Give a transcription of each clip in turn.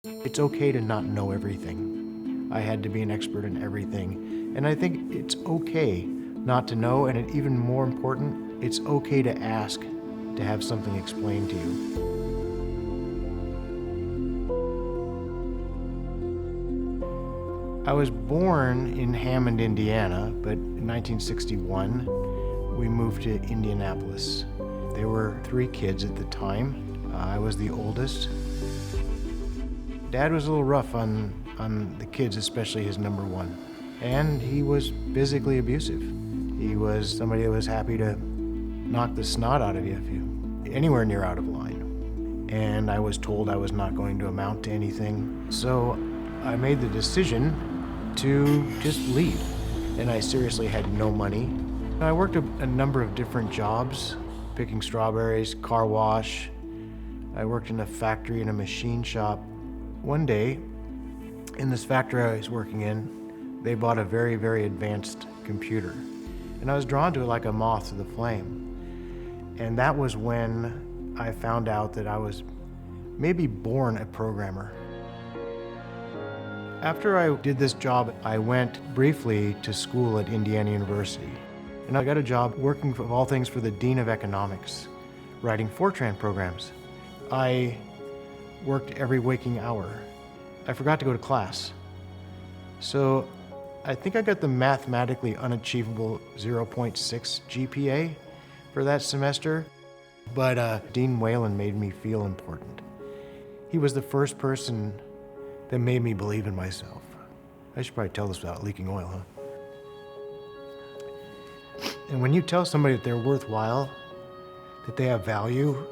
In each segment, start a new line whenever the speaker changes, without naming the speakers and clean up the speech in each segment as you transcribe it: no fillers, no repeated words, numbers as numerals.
It's okay to not know everything. I had to be an expert in everything. And I think it's okay not to know, and even more important, it's okay to ask to have something explained to you. I was born in Hammond, Indiana, but in 1961, we moved to Indianapolis. There were 3 kids at the time. I was the oldest. Dad was a little rough on the kids, especially his number 1. And he was physically abusive. He was somebody that was happy to knock the snot out of you if you anywhere near out of line. And I was told I was not going to amount to anything. So I made the decision to just leave. And I seriously had no money. I worked a number of different jobs, picking strawberries, car wash. I worked in a factory and a machine shop. One day, in this factory I was working in, they bought a very, very advanced computer. And I was drawn to it like a moth to the flame. And that was when I found out that I was maybe born a programmer. After I did this job, I went briefly to school at Indiana University. And I got a job working, of all things, for the Dean of Economics, writing Fortran programs. I worked every waking hour. I forgot to go to class. So I think I got the mathematically unachievable 0.6 GPA for that semester. But Dean Whalen made me feel important. He was the first person that made me believe in myself. I should probably tell this without leaking oil, huh? And when you tell somebody that they're worthwhile, that they have value,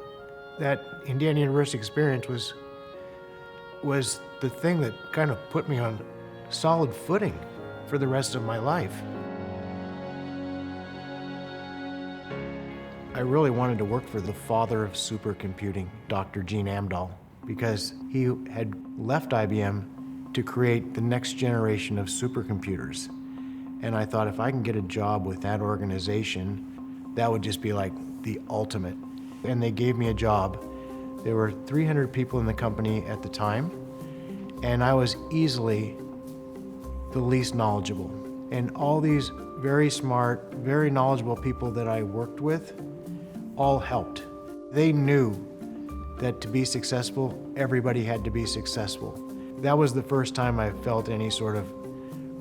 that Indiana University experience was the thing that kind of put me on solid footing for the rest of my life. I really wanted to work for the father of supercomputing, Dr. Gene Amdahl, because he had left IBM to create the next generation of supercomputers. And I thought if I can get a job with that organization, that would just be like the ultimate. And they gave me a job. There were 300 people in the company at the time, and I was easily the least knowledgeable. And all these very smart, very knowledgeable people that I worked with all helped. They knew that to be successful, everybody had to be successful. That was the first time I felt any sort of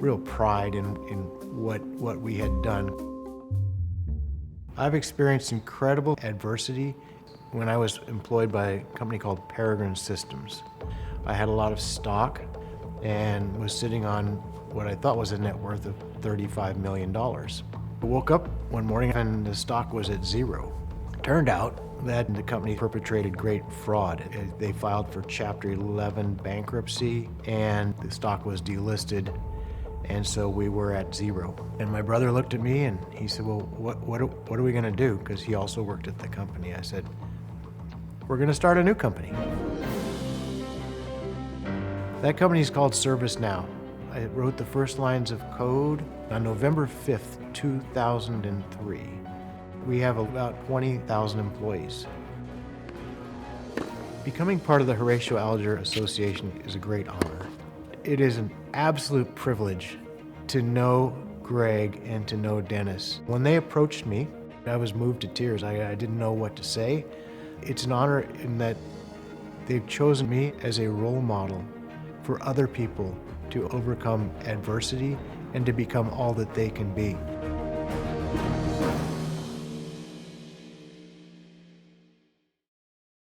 real pride in what we had done. I've experienced incredible adversity when I was employed by a company called Peregrine Systems. I had a lot of stock and was sitting on what I thought was a net worth of $35 million. I woke up one morning and the stock was at 0. Turned out that the company perpetrated great fraud. They filed for Chapter 11 bankruptcy and the stock was delisted. And so we were at 0. And my brother looked at me and he said, well, what are we gonna do? Because he also worked at the company. I said, we're gonna start a new company. That company is called ServiceNow. I wrote the first lines of code on November 5th, 2003. We have about 20,000 employees. Becoming part of the Horatio Alger Association is a great honor. It is an absolute privilege to know Greg and to know Dennis. When they approached me, I was moved to tears. I didn't know what to say. It's an honor in that they've chosen me as a role model for other people to overcome adversity and to become all that they can be.